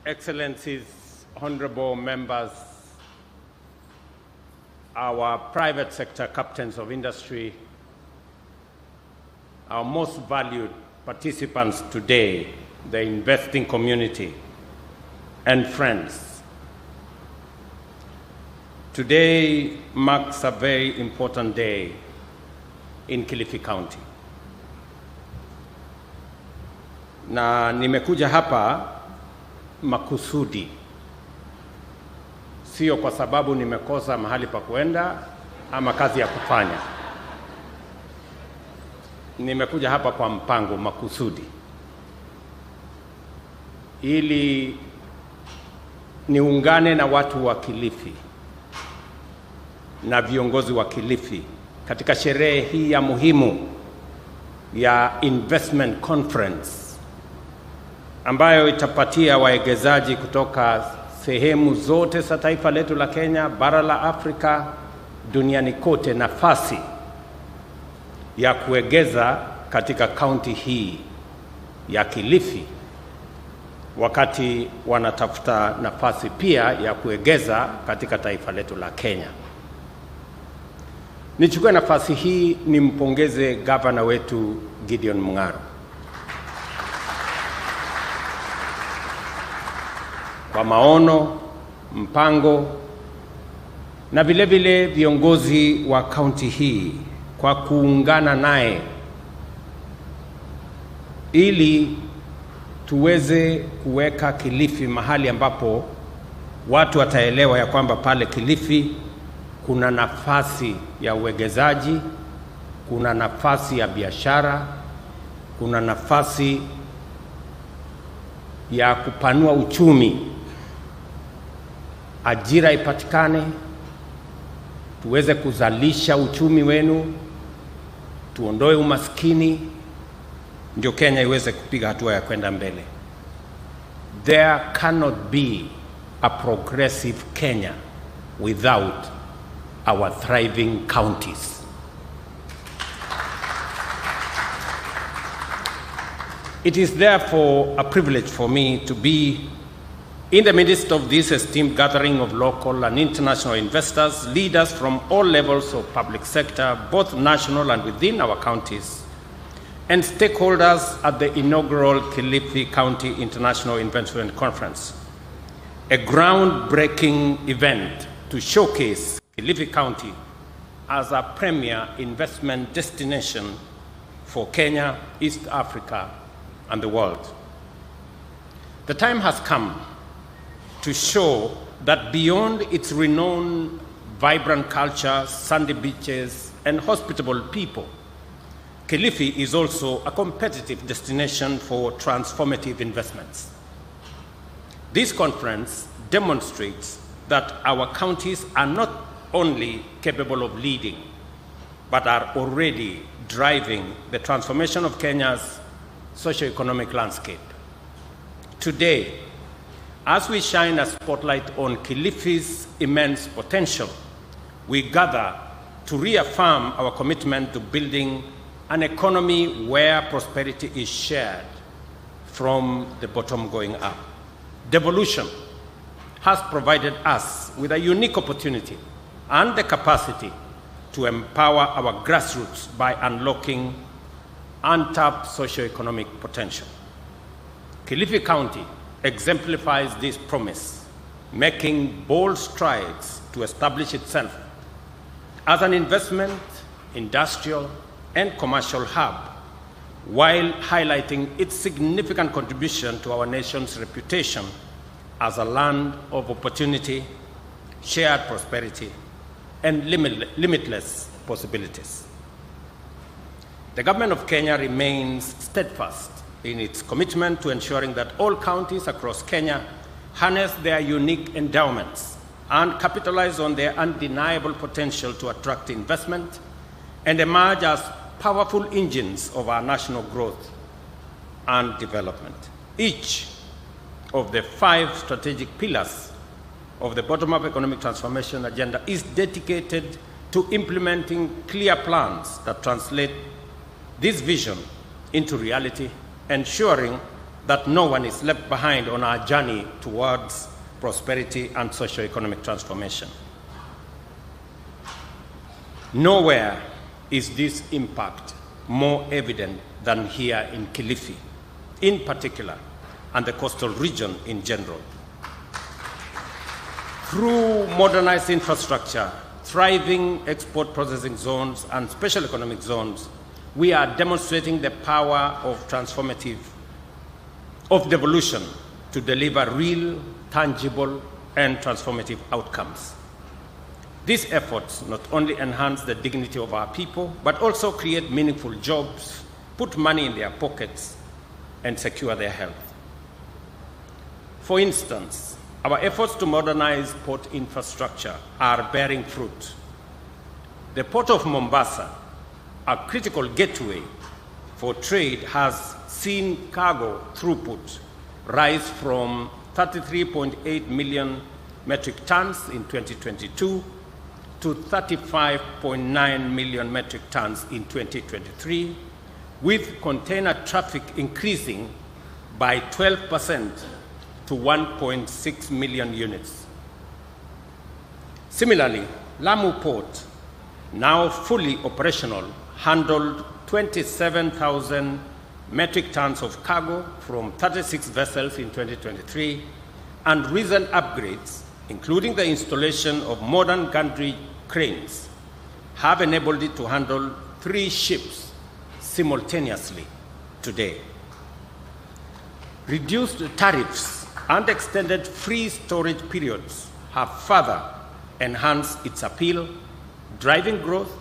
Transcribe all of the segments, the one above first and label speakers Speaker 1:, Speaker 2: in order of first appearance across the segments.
Speaker 1: Excellencies, honorable members, our private sector captains of industry, our most valued participants today, the investing community, and friends. Today marks a very important day in Kilifi County. Na nimekuja hapa makusudi, sio kwa sababu nimekosa mahali pa kuenda ama kazi ya kufanya. Nimekuja hapa kwa mpango makusudi, ili niungane na watu wa Kilifi na viongozi wa Kilifi katika sherehe hii ya muhimu ya Investment Conference ambayo itapatia waegezaji kutoka sehemu zote za taifa letu la Kenya, bara la Afrika, duniani kote nafasi ya kuegeza katika kaunti hii ya Kilifi, wakati wanatafuta nafasi pia ya kuegeza katika taifa letu la Kenya. Nichukue nafasi hii nimpongeze gavana wetu Gideon Mung'aro kwa maono, mpango na vile vile viongozi wa kaunti hii kwa kuungana naye ili tuweze kuweka Kilifi mahali ambapo watu wataelewa ya kwamba pale Kilifi kuna nafasi ya uwegezaji, kuna nafasi ya biashara, kuna nafasi ya kupanua uchumi, ajira ipatikane, tuweze kuzalisha uchumi wenu, tuondoe umaskini, ndio Kenya iweze kupiga hatua ya kwenda mbele. There cannot be a progressive Kenya without our thriving counties. It is therefore a privilege for me to be in the midst of this esteemed gathering of local and international investors, leaders from all levels of public sector, both national and within our counties, and stakeholders at the inaugural Kilifi County International Investment Conference, a groundbreaking event to showcase Kilifi County as a premier investment destination for Kenya, East Africa, and the world. The time has come to show that beyond its renowned, vibrant culture, sandy beaches, and hospitable people, Kilifi is also a competitive destination for transformative investments. This conference demonstrates that our counties are not only capable of leading, but are already driving the transformation of Kenya's socio-economic landscape. Today, as we shine a spotlight on Kilifi's immense potential, we gather to reaffirm our commitment to building an economy where prosperity is shared from the bottom going up. Devolution has provided us with a unique opportunity and the capacity to empower our grassroots by unlocking untapped socio-economic potential. Kilifi County exemplifies this promise, making bold strides to establish itself as an investment, industrial, and commercial hub, while highlighting its significant contribution to our nation's reputation as a land of opportunity, shared prosperity, and limitless possibilities. The government of Kenya remains steadfast in its commitment to ensuring that all counties across Kenya harness their unique endowments and capitalize on their undeniable potential to attract investment and emerge as powerful engines of our national growth and development. Each of the 5 strategic pillars of the bottom-up economic transformation agenda is dedicated to implementing clear plans that translate this vision into reality, ensuring that no one is left behind on our journey towards prosperity and socio-economic transformation. Nowhere is this impact more evident than here in Kilifi, in particular, and the coastal region in general. Through modernized infrastructure, thriving export processing zones, and special economic zones, we are demonstrating the power of devolution to deliver real, tangible, and transformative outcomes. These efforts not only enhance the dignity of our people, but also create meaningful jobs, put money in their pockets, and secure their health. For instance, our efforts to modernize port infrastructure are bearing fruit. The Port of Mombasa, a critical gateway for trade, has seen cargo throughput rise from 33.8 million metric tons in 2022 to 35.9 million metric tons in 2023, with container traffic increasing by 12% to 1.6 million units. Similarly, Lamu Port, now fully operational, handled 27,000 metric tons of cargo from 36 vessels in 2023, and recent upgrades, including the installation of modern gantry cranes, have enabled it to handle 3 ships simultaneously today. Reduced tariffs and extended free storage periods have further enhanced its appeal, driving growth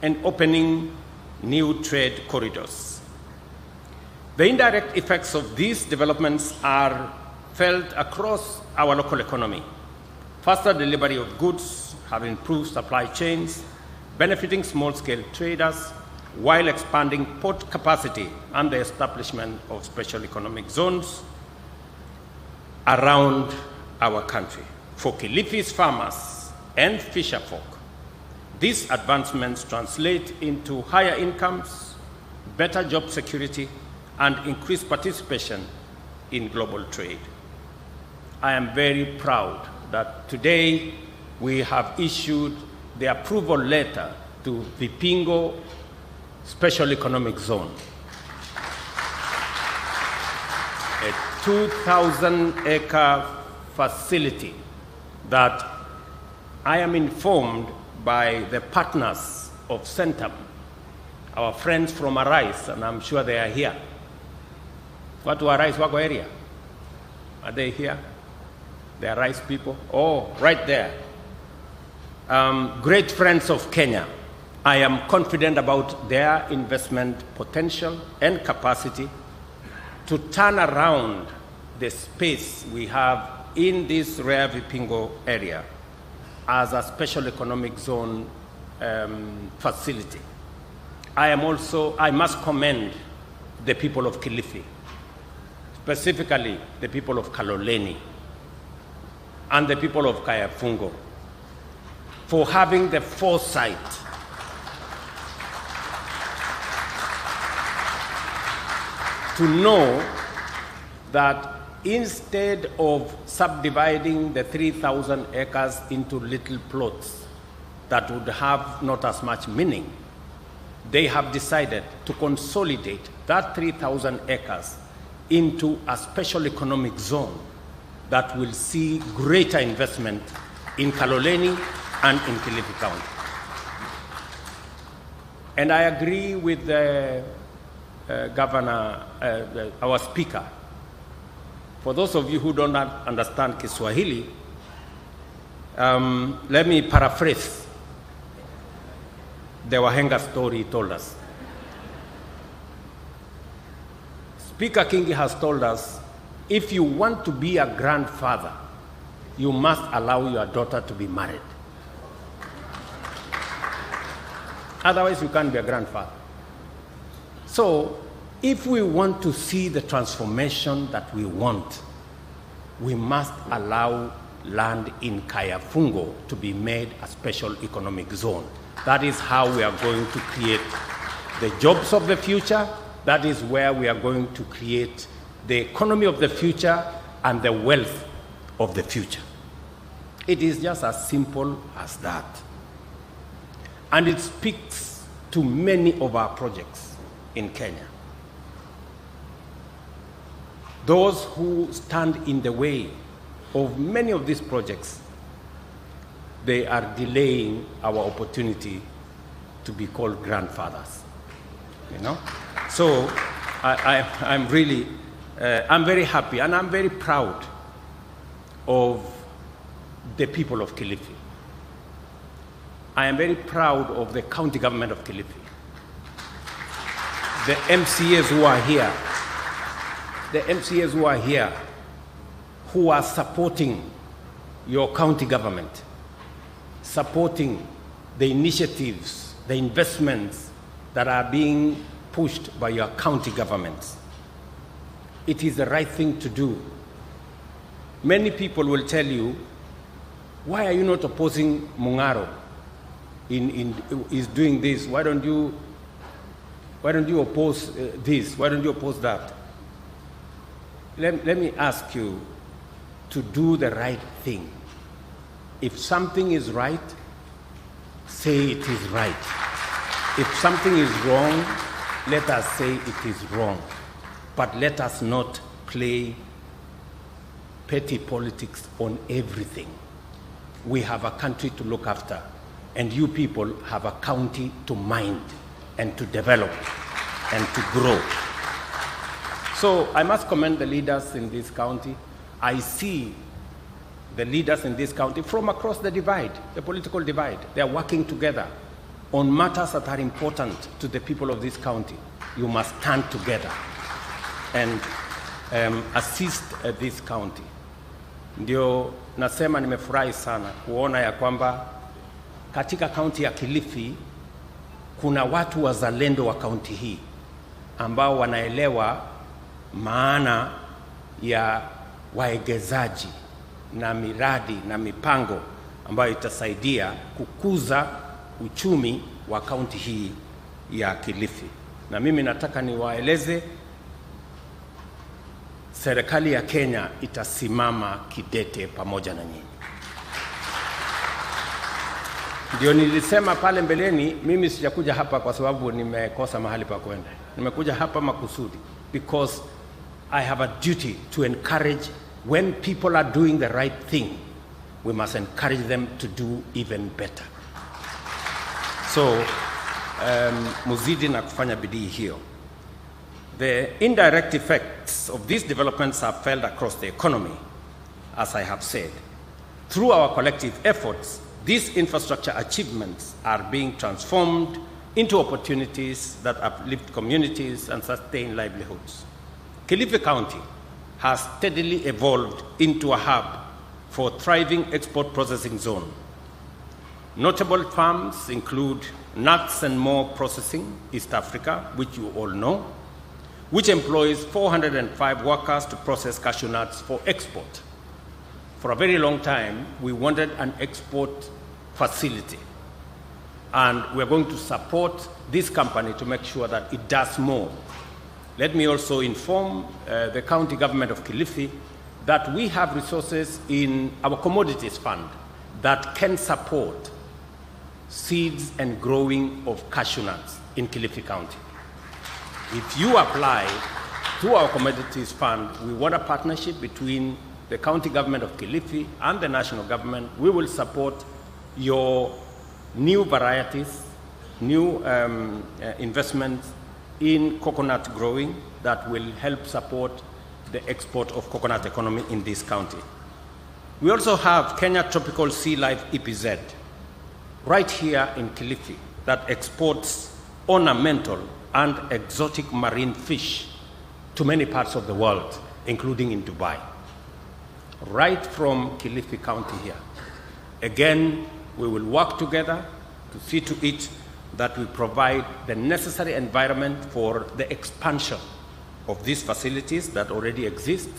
Speaker 1: and opening new trade corridors. The indirect effects of these developments are felt across our local economy. Faster delivery of goods have improved supply chains, benefiting small-scale traders, while expanding port capacity and the establishment of special economic zones around our country. For Kilifi's farmers and fisherfolk, these advancements translate into higher incomes, better job security, and increased participation in global trade. I am very proud that today we have issued the approval letter to Vipingo Special Economic Zone, a 2,000-acre facility that I am informed by the partners of Centum, our friends from Arise, and I'm sure they are here. What to Arise, Wago area? Are they here? The Arise people? Oh, right there. Great friends of Kenya. I am confident about their investment potential and capacity to turn around the space we have in this rare Vipingo area as a special economic zone facility. I must commend the people of Kilifi, specifically the people of Kaloleni and the people of Kayafungo, for having the foresight to know that instead of subdividing the 3,000 acres into little plots that would have not as much meaning, they have decided to consolidate that 3,000 acres into a special economic zone that will see greater investment in Kaloleni and in Kilifi County. And I agree with the Governor, our Speaker. For those of you who don't understand Kiswahili, let me paraphrase the Wahenga story he told us. Speaker Kingi has told us, if you want to be a grandfather, you must allow your daughter to be married. Otherwise, you can't be a grandfather. So, if we want to see the transformation that we want, we must allow land in Kayafungo to be made a special economic zone. That is how we are going to create the jobs of the future. That is where we are going to create the economy of the future and the wealth of the future. It is just as simple as that. And it speaks to many of our projects in Kenya. Those who stand in the way of many of these projects, they are delaying our opportunity to be called grandfathers. You know? So I'm really, I'm very happy and I'm very proud of the people of Kilifi. I am very proud of the county government of Kilifi. The MCAs who are here, who are supporting your county government, supporting the initiatives, the investments that are being pushed by your county governments. It is the right thing to do. Many people will tell you, why are you not opposing Mungaro is doing this? Why don't you oppose this? Why don't you oppose that? Let me ask you to do the right thing. If something is right, say it is right. If something is wrong, let us say it is wrong. But let us not play petty politics on everything. We have a country to look after, and you people have a county to mind and to develop and to grow. So I must commend the leaders in this county. I see the leaders in this county from across the divide, the political divide. They are working together on matters that are important to the people of this county. You must stand together and assist this county. Ndio nasema nimefurahi sana kuona ya kwamba katika kaunti ya Kilifi kuna watu wazalendo wa kaunti hii ambao wanaelewa maana ya waegezaji na miradi na mipango ambayo itasaidia kukuza uchumi wa kaunti hii ya Kilifi. Na mimi nataka niwaeleze serikali ya Kenya itasimama kidete pamoja na nyinyi. Ndio nilisema pale mbeleni, mimi sijakuja hapa kwa sababu nimekosa mahali pa kwenda. Nimekuja hapa makusudi because I have a duty to encourage. When people are doing the right thing, we must encourage them to do even better. So, muzidi na kufanya bidii hiyo. The indirect effects of these developments are felt across the economy, as I have said. Through our collective efforts, these infrastructure achievements are being transformed into opportunities that uplift communities and sustain livelihoods. Kilifi County has steadily evolved into a hub for thriving export processing zone. Notable firms include Nuts and More Processing, East Africa, which you all know, which employs 405 workers to process cashew nuts for export. For a very long time, we wanted an export facility, and we're going to support this company to make sure that it does more. Let me also inform the county government of Kilifi that we have resources in our commodities fund that can support seeds and growing of cashew nuts in Kilifi County. If you apply to our commodities fund, we want a partnership between the county government of Kilifi and the national government. We will support your new varieties, new investments in coconut growing that will help support the export of coconut economy in this county. We also have Kenya Tropical Sea Life EPZ right here in Kilifi that exports ornamental and exotic marine fish to many parts of the world, including in Dubai. Right from Kilifi County here. Again, we will work together to see to it that we provide the necessary environment for the expansion of these facilities that already exist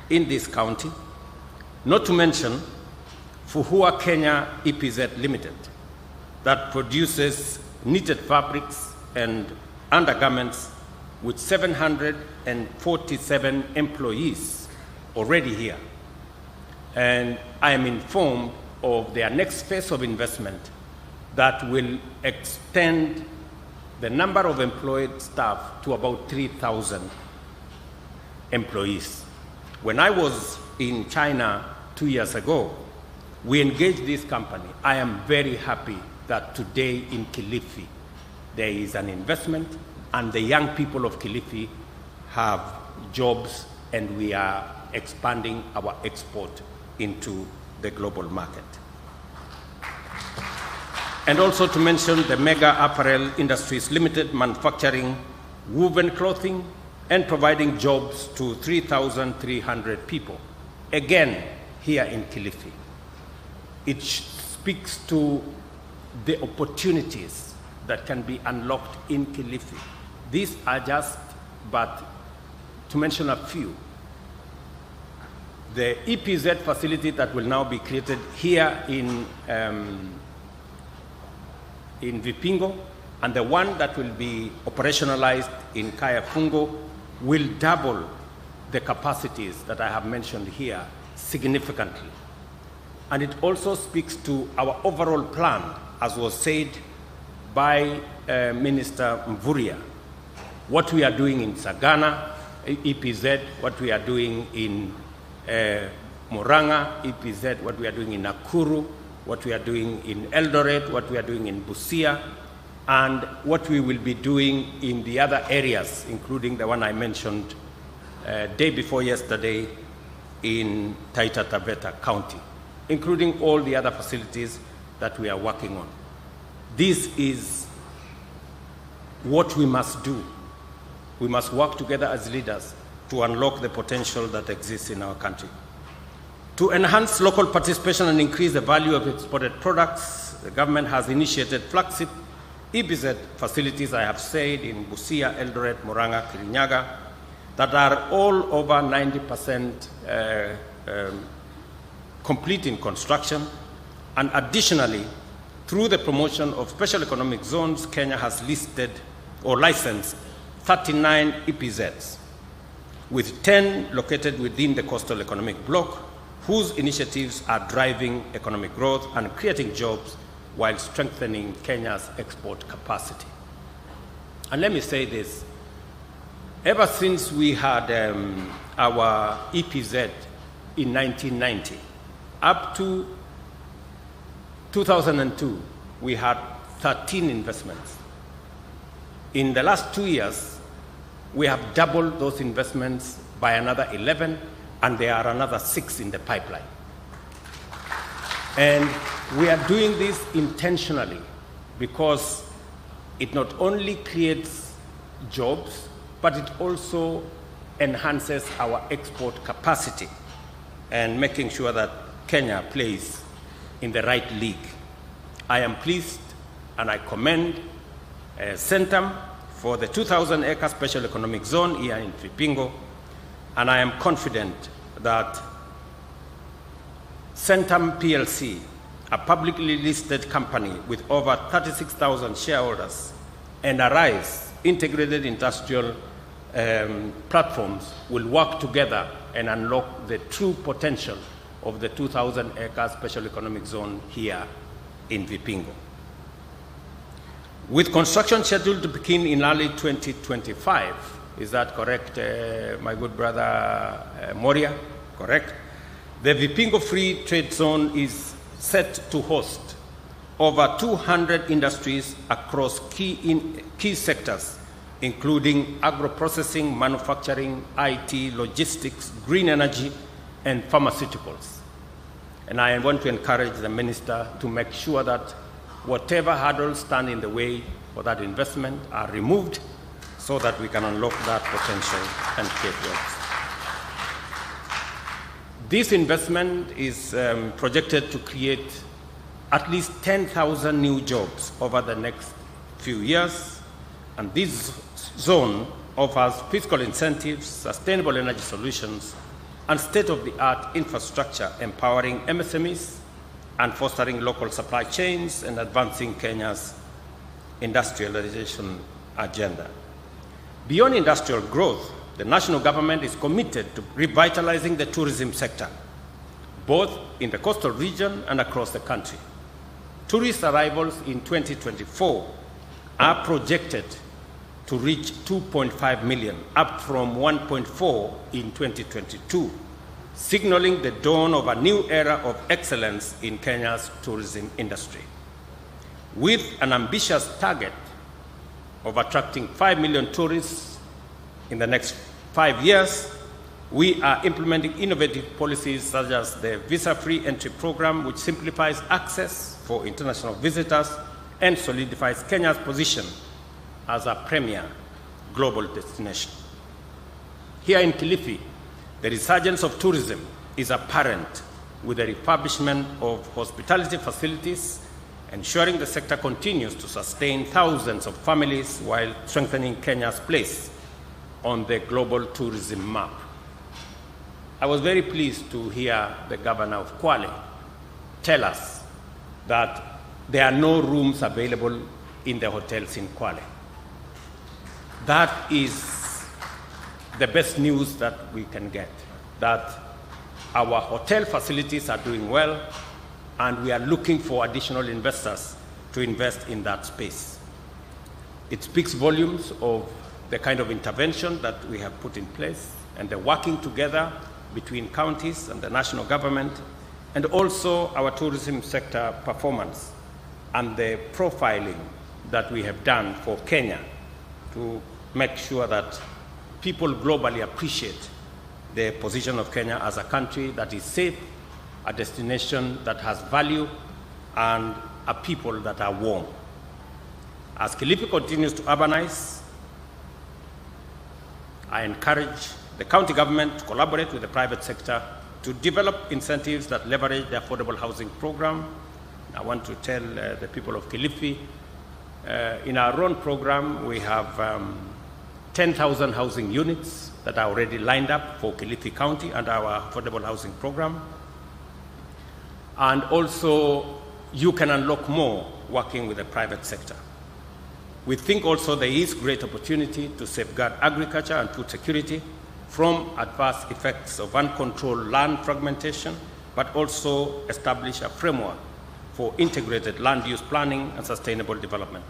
Speaker 1: in this county, not to mention Fuhua Kenya EPZ Limited that produces knitted fabrics and undergarments with 747 employees already here. And I am informed of their next phase of investment that will extend the number of employed staff to about 3,000 employees. When I was in China 2 years ago, we engaged this company. I am very happy that today in Kilifi, there is an investment and the young people of Kilifi have jobs and we are expanding our export into the global market. And also to mention the Mega Apparel Industries Limited manufacturing woven clothing and providing jobs to 3,300 people, again here in Kilifi. It speaks to the opportunities that can be unlocked in Kilifi. These are just, but to mention a few. The EPZ facility that will now be created here in Vipingo, and the one that will be operationalized in Kayafungo will double the capacities that I have mentioned here significantly. And it also speaks to our overall plan, as was said by Minister Mvurya, what we are doing in Sagana, EPZ, what we are doing in Murang'a, EPZ, what we are doing in Nakuru, what we are doing in Eldoret, what we are doing in Busia, and what we will be doing in the other areas, including the one I mentioned day before yesterday in Taita Taveta County, including all the other facilities that we are working on. This is what we must do. We must work together as leaders to unlock the potential that exists in our country. To enhance local participation and increase the value of exported products, the government has initiated flagship EPZ facilities, I have said, in Busia, Eldoret, Murang'a, Kirinyaga, that are all over 90% complete in construction. And additionally, through the promotion of special economic zones, Kenya has listed or licensed 39 EPZs, with 10 located within the coastal economic bloc, whose initiatives are driving economic growth and creating jobs while strengthening Kenya's export capacity. And let me say this, ever since we had our EPZ in 1990, up to 2002, we had 13 investments. In the last 2 years, we have doubled those investments by another 11, and there are another 6 in the pipeline. And we are doing this intentionally because it not only creates jobs, but it also enhances our export capacity and making sure that Kenya plays in the right league. I am pleased and I commend Centum for the 2,000-acre special economic zone here in Vipingo, and I am confident that Centum PLC, a publicly listed company with over 36,000 shareholders, and Arise integrated industrial platforms will work together and unlock the true potential of the 2,000-acre special economic zone here in Vipingo. With construction scheduled to begin in early 2025, is that correct, my good brother Moria? Correct? The Vipingo Free Trade Zone is set to host over 200 industries across key sectors, including agro-processing, manufacturing, IT, logistics, green energy, and pharmaceuticals. And I want to encourage the minister to make sure that whatever hurdles stand in the way for that investment are removed so that we can unlock that potential and create jobs. This investment is projected to create at least 10,000 new jobs over the next few years, and this zone offers fiscal incentives, sustainable energy solutions, and state-of-the-art infrastructure empowering MSMEs and fostering local supply chains and advancing Kenya's industrialization agenda. Beyond industrial growth, the national government is committed to revitalizing the tourism sector, both in the coastal region and across the country. Tourist arrivals in 2024 are projected to reach 2.5 million, up from 1.4 in 2022, signaling the dawn of a new era of excellence in Kenya's tourism industry. With an ambitious target of attracting 5 million tourists in the next 5 years, we are implementing innovative policies such as the visa-free entry program, which simplifies access for international visitors and solidifies Kenya's position as a premier global destination. Here in Kilifi, the resurgence of tourism is apparent with the refurbishment of hospitality facilities, ensuring the sector continues to sustain thousands of families while strengthening Kenya's place on the global tourism map. I was very pleased to hear the governor of Kwale tell us that there are no rooms available in the hotels in Kwale. That is the best news that we can get, that our hotel facilities are doing well, and we are looking for additional investors to invest in that space. It speaks volumes of the kind of intervention that we have put in place and the working together between counties and the national government, and also our tourism sector performance and the profiling that we have done for Kenya to make sure that people globally appreciate the position of Kenya as a country that is safe, a destination that has value, and a people that are warm. As Kilifi continues to urbanize, I encourage the county government to collaborate with the private sector to develop incentives that leverage the affordable housing program. I want to tell the people of Kilifi, in our own program, we have 10,000 housing units that are already lined up for Kilifi County under our affordable housing program. And also, you can unlock more working with the private sector. We think also there is great opportunity to safeguard agriculture and food security from adverse effects of uncontrolled land fragmentation, but also establish a framework for integrated land use planning and sustainable development.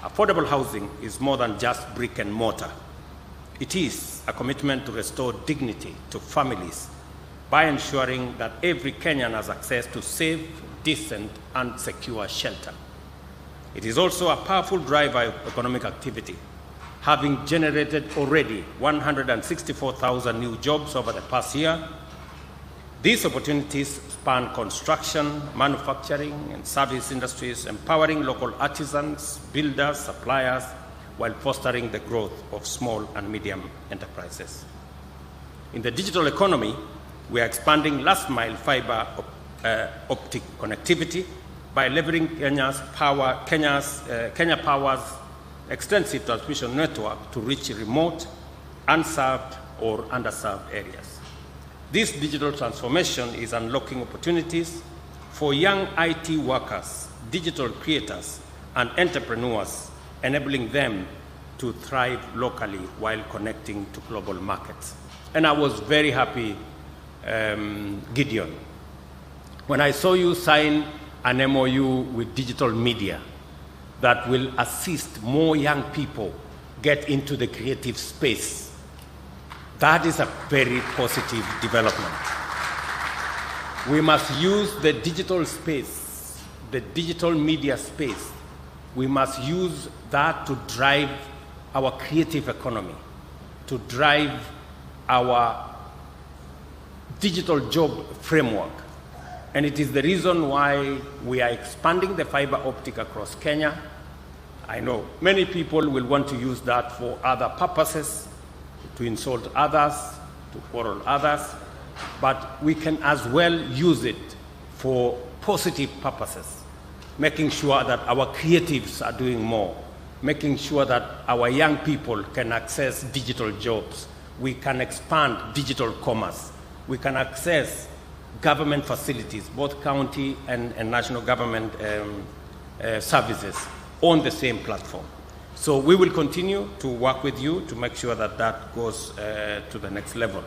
Speaker 1: Affordable housing is more than just brick and mortar. It is a commitment to restore dignity to families by ensuring that every Kenyan has access to safe, decent, and secure shelter. It is also a powerful driver of economic activity, having generated already 164,000 new jobs over the past year. These opportunities span construction, manufacturing, and service industries, empowering local artisans, builders, suppliers, while fostering the growth of small and medium enterprises. In the digital economy, we are expanding last-mile fiber optic connectivity by leveraging Kenya Power's extensive transmission network to reach remote, unserved, or underserved areas. This digital transformation is unlocking opportunities for young IT workers, digital creators, and entrepreneurs, enabling them to thrive locally while connecting to global markets. And I was very happy, Gideon, when I saw you sign an MOU with digital media that will assist more young people get into the creative space. That is a very positive development. We must use the digital space, the digital media space. We must use that to drive our creative economy, to drive our digital job framework. And it is the reason why we are expanding the fiber optic across Kenya. I know many people will want to use that for other purposes, to insult others, to quarrel others, but we can as well use it for positive purposes, making sure that our creatives are doing more, making sure that our young people can access digital jobs. We can expand digital commerce. We can access government facilities, both county and national government services on the same platform. So we will continue to work with you to make sure that that goes to the next level.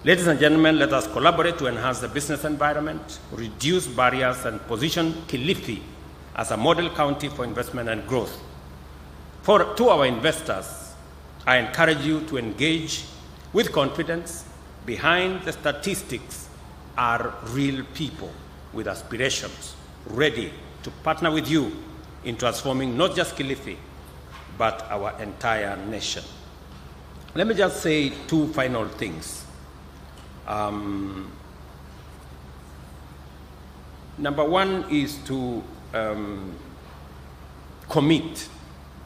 Speaker 1: Ladies and gentlemen, let us collaborate to enhance the business environment, reduce barriers, and position Kilifi as a model county for investment and growth. To our investors, I encourage you to engage with confidence. Behind the statistics are real people with aspirations, ready to partner with you in transforming not just Kilifi, but our entire nation. Let me just say two final things. Number one is to commit.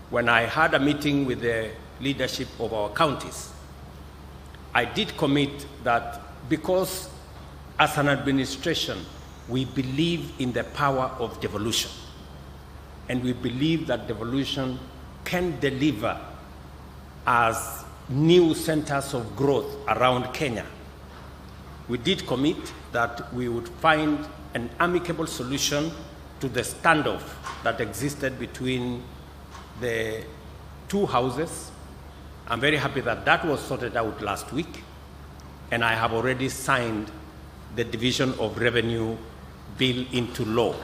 Speaker 1: When I had a meeting with the leadership of our counties, I did commit that because as an administration, we believe in the power of devolution. And we believe that devolution can deliver as new centers of growth around Kenya. We did commit that we would find an amicable solution to the standoff that existed between the two houses. I'm very happy that that was sorted out last week, and I have already signed the Division of Revenue bill into law.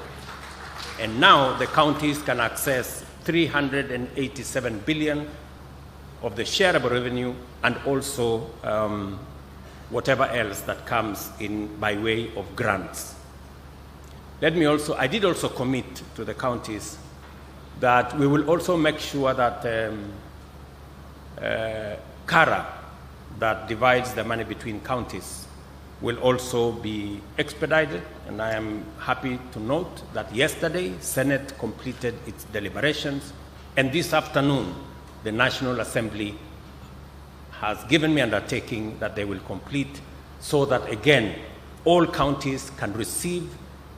Speaker 1: And now the counties can access 387 billion of the shareable revenue, and also whatever else that comes in by way of grants. I did also commit to the counties that we will also make sure that CARA, that divides the money between counties, will also be expedited. And I am happy to note that yesterday, Senate completed its deliberations, and this afternoon, the National Assembly has given me undertaking that they will complete, so that again, all counties can receive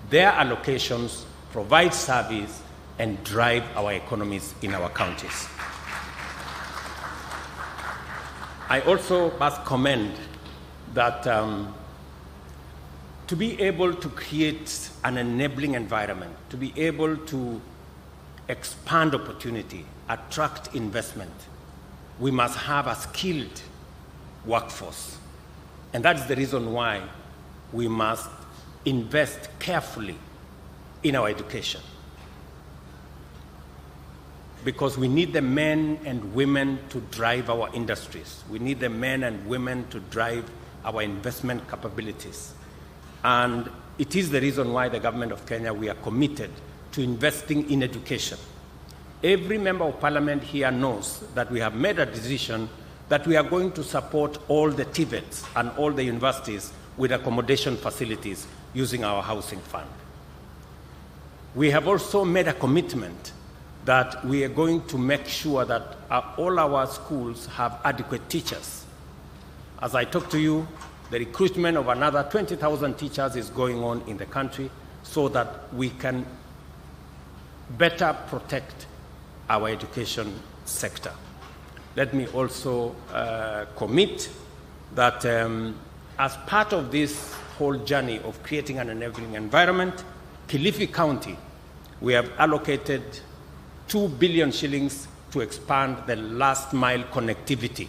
Speaker 1: their allocations, provide service, and drive our economies in our counties. I also must commend that to be able to create an enabling environment, to be able to expand opportunity, attract investment, we must have a skilled workforce. And that's the reason why we must invest carefully in our education. Because we need the men and women to drive our industries. We need the men and women to drive our investment capabilities. And it is the reason why the government of Kenya, we are committed to investing in education. Every member of parliament here knows that we have made a decision that we are going to support all the TVETs and all the universities with accommodation facilities using our housing fund. We have also made a commitment that we are going to make sure that all our schools have adequate teachers. As I talk to you, the recruitment of another 20,000 teachers is going on in the country so that we can better protect our education sector. Let me also commit that as part of this whole journey of creating an enabling environment, Kilifi County, we have allocated 2 billion shillings to expand the last mile connectivity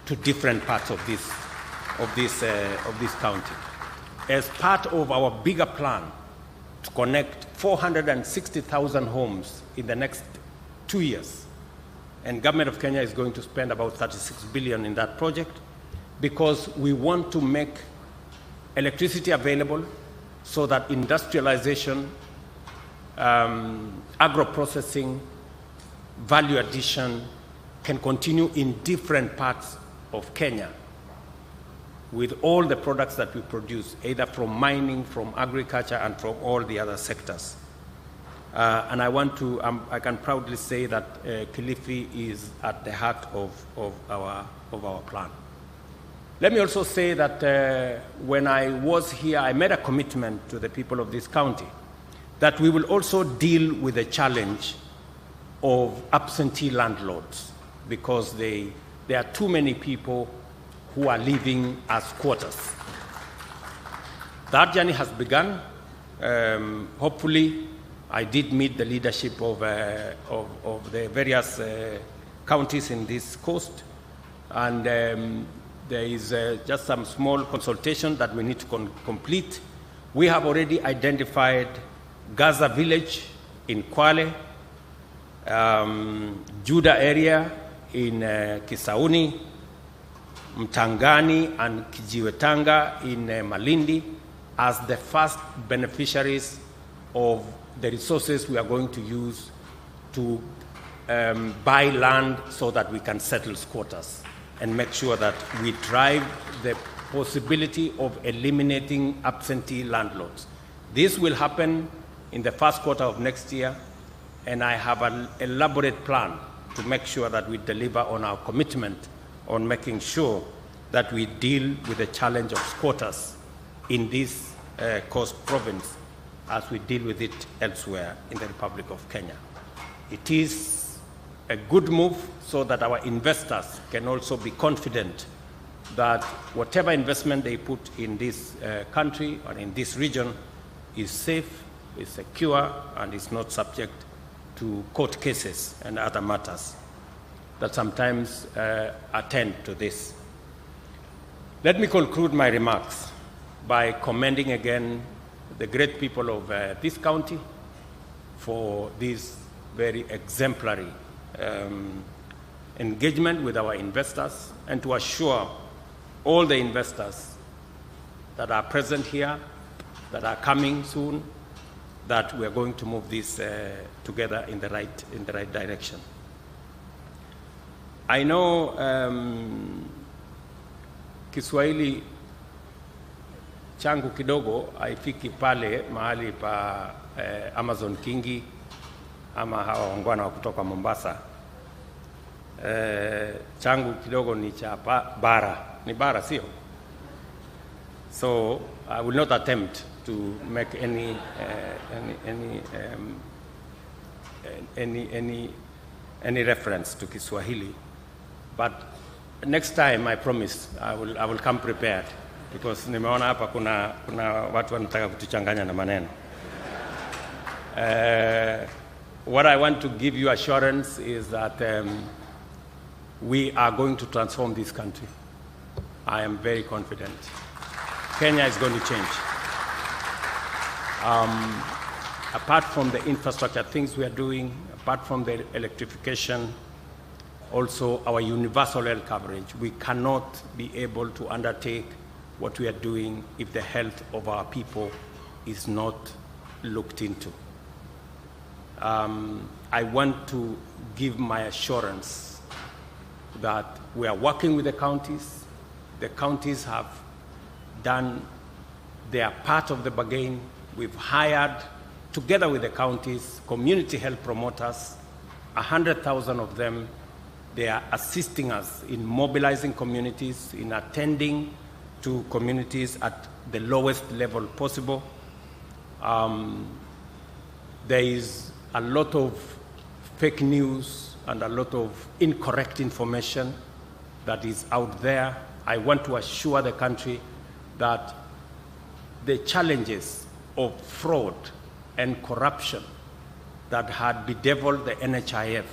Speaker 1: to different parts of this county. As part of our bigger plan to connect 460,000 homes in the next 2 years, and government of Kenya is going to spend about 36 billion in that project, because we want to make electricity available so that industrialization, agro-processing, value addition can continue in different parts of Kenya with all the products that we produce, either from mining, from agriculture, and from all the other sectors. And I can proudly say that Kilifi is at the heart of our plan. Let me also say that when I was here, I made a commitment to the people of this county that we will also deal with the challenge of absentee landlords, because there are too many people who are living as squatters. That journey has begun. Hopefully, I did meet the leadership of the various counties in this coast, and there is just some small consultation that we need to complete. We have already identified Gaza village in Kwale, Juda area in Kisauni, Mtangani and Kijiwetanga in Malindi as the first beneficiaries of the resources we are going to use to buy land so that we can settle squatters and make sure that we drive the possibility of eliminating absentee landlords. This will happen in the first quarter of next year, and I have an elaborate plan to make sure that we deliver on our commitment on making sure that we deal with the challenge of squatters in this coast province as we deal with it elsewhere in the Republic of Kenya. It is a good move so that our investors can also be confident that whatever investment they put in this country or in this region is safe, is secure, and is not subject to court cases and other matters that sometimes attend to this. Let me conclude my remarks by commending again the great people of this county for this very exemplary engagement with our investors, and to assure all the investors that are present here, that are coming soon, that we are going to move this together in the right direction. I know Kiswahili changu kidogo haifiki pale mahali pa Amazon Kingi ama hawa wangwana wa kutoka Mombasa. Changu kidogo ni cha bara, ni bara sio? So I will not attempt to make any reference to Kiswahili, but next time I promise I will come prepared, because nimeona hapa kuna watu wanataka kutuchanganya na maneno. What I want to give you assurance is that we are going to transform this country. I am very confident. Kenya is going to change. Apart from the infrastructure things we are doing, apart from the electrification, also our universal health coverage, we cannot be able to undertake what we are doing if the health of our people is not looked into. I want to give my assurance that we are working with the counties. The counties have done their part of the bargain. We've hired, together with the counties, community health promoters, 100,000 of them. They are assisting us in mobilizing communities, in attending to communities at the lowest level possible. There is a lot of fake news and a lot of incorrect information that is out there. I want to assure the country that the challenges of fraud and corruption that had bedeviled the NHIF,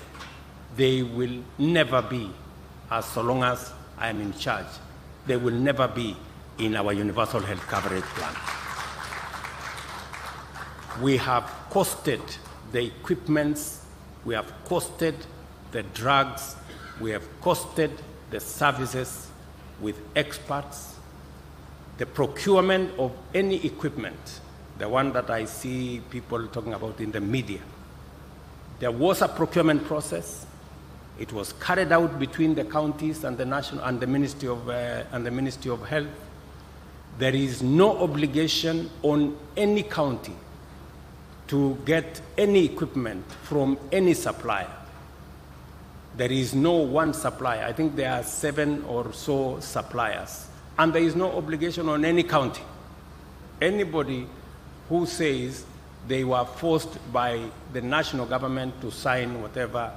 Speaker 1: they will never be, as so long as I am in charge, they will never be in our universal health coverage plan. We have costed the equipments, we have costed the drugs, we have costed the services with experts. The procurement of any equipment, the one that I see people talking about in the media, there was a procurement process. It was carried out between the counties and the national and the Ministry of Health. There is no obligation on any county to get any equipment from any supplier. There is no one supplier. I think there are 7 or so suppliers. And there is no obligation on any county. Anybody who says they were forced by the national government to sign whatever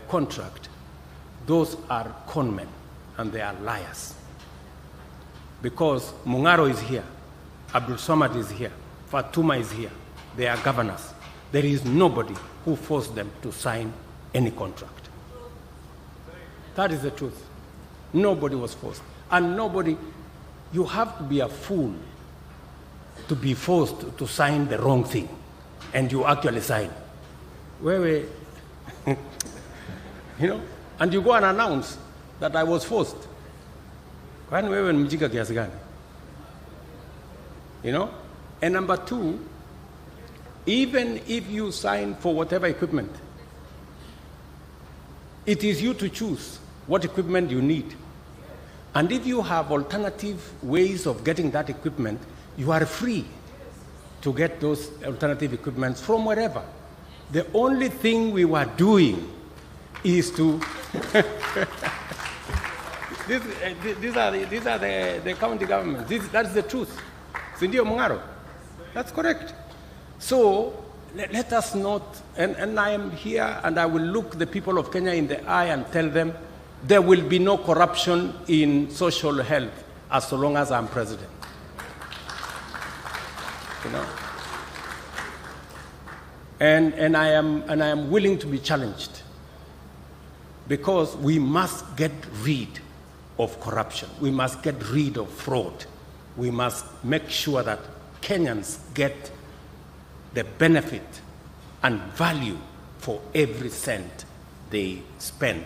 Speaker 1: contract, those are conmen and they are liars. Because Mungaro is here, Abdul Samad is here, Fatuma is here. They are governors. There is nobody who forced them to sign any contract. That is the truth. Nobody was forced. And nobody, you have to be a fool to be forced to sign the wrong thing, and you actually sign. You know, and you go and announce that I was forced. Kwani wewe ni mjinga kiasi gani? You know? And number two, even if you sign for whatever equipment, it is you to choose what equipment you need. And if you have alternative ways of getting that equipment, you are free to get those alternative equipments from wherever. The only thing we were doing is to these are the county governments. That's the truth. Sindio Mungaro. That's correct. So let us not, and I am here and I will look the people of Kenya in the eye and tell them there will be no corruption in social health as long as I'm president. You know? And I am willing to be challenged, because we must get rid of corruption. We must get rid of fraud. We must make sure that Kenyans get the benefit and value for every cent they spend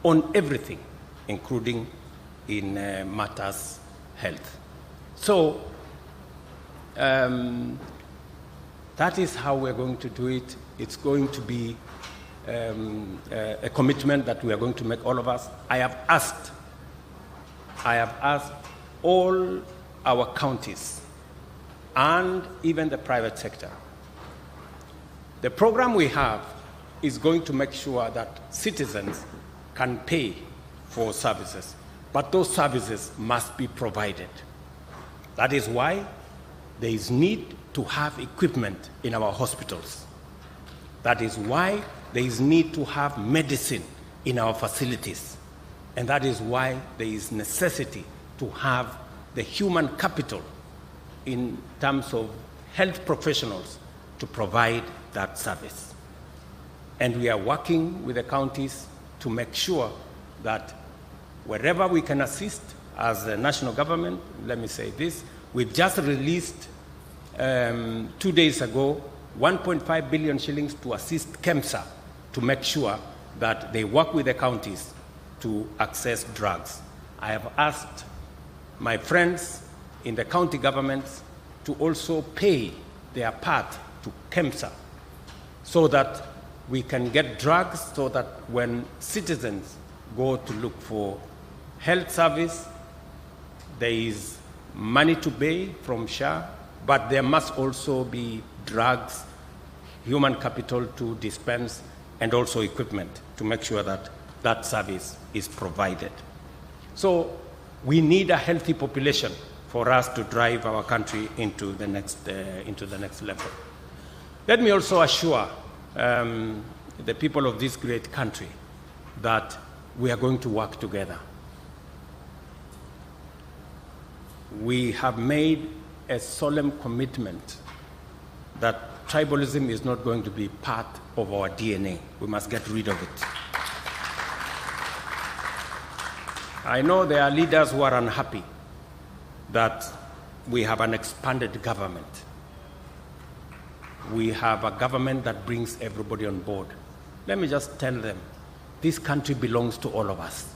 Speaker 1: on everything, including in matters health. So that is how we're going to do it. It's going to be a commitment that we are going to make, all of us. I have asked all our counties and even the private sector. The program we have is going to make sure that citizens can pay for services, but those services must be provided. That is why there is need to have equipment in our hospitals. That is why there is need to have medicine in our facilities. And that is why there is necessity to have the human capital in terms of health professionals to provide that service. And we are working with the counties to make sure that wherever we can assist as the national government, let me say this, we've just released 2 days ago 1.5 billion shillings to assist KEMSA to make sure that they work with the counties to access drugs. I have asked my friends in the county governments to also pay their part to KEMSA so that we can get drugs, so that when citizens go to look for health service, there is money to pay from SHA, but there must also be drugs, human capital to dispense, and also equipment to make sure that that service is provided. So we need a healthy population for us to drive our country into the next level. Let me also assure the people of this great country that we are going to work together. We have made a solemn commitment that tribalism is not going to be part of our DNA. We must get rid of it. I know there are leaders who are unhappy that we have an expanded government. We have a government that brings everybody on board. Let me just tell them, this country belongs to all of us.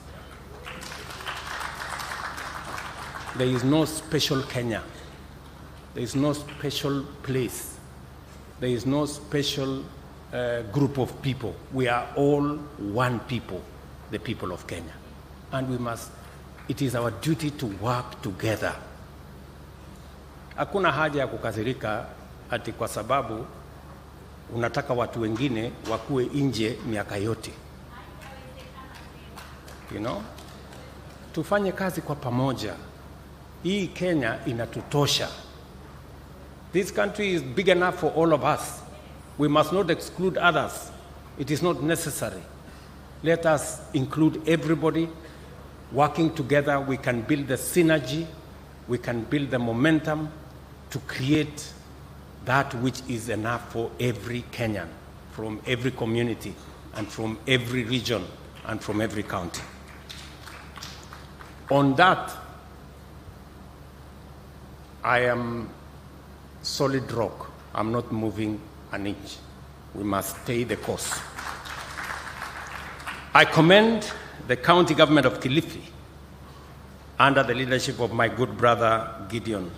Speaker 1: There is no special Kenya. There is no special place. There is no special group of people. We are all one people, the people of Kenya. And we must, it is our duty to work together. Hakuna haja ya kukasirika ati kwa sababu unataka watu wengine wakue nje miaka yote. You know? Tufanye kazi kwa pamoja. Hii Kenya inatutosha. This country is big enough for all of us. We must not exclude others. It is not necessary. Let us include everybody. Working together, we can build the synergy, we can build the momentum to create that which is enough for every Kenyan, from every community, and from every region, and from every county. On that, I am solid rock. I'm not moving an inch. We must stay the course. I commend the county government of Kilifi, under the leadership of my good brother Gideon,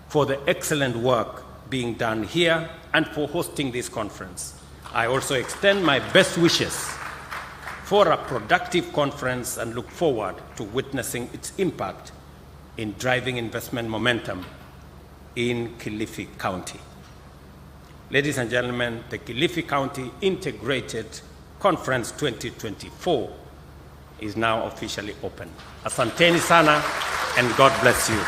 Speaker 1: for the excellent work being done here and for hosting this conference. I also extend my best wishes for a productive conference and look forward to witnessing its impact in driving investment momentum in Kilifi County. Ladies and gentlemen, the Kilifi County Integrated Conference 2024 is now officially open. Asanteni sana and God bless you.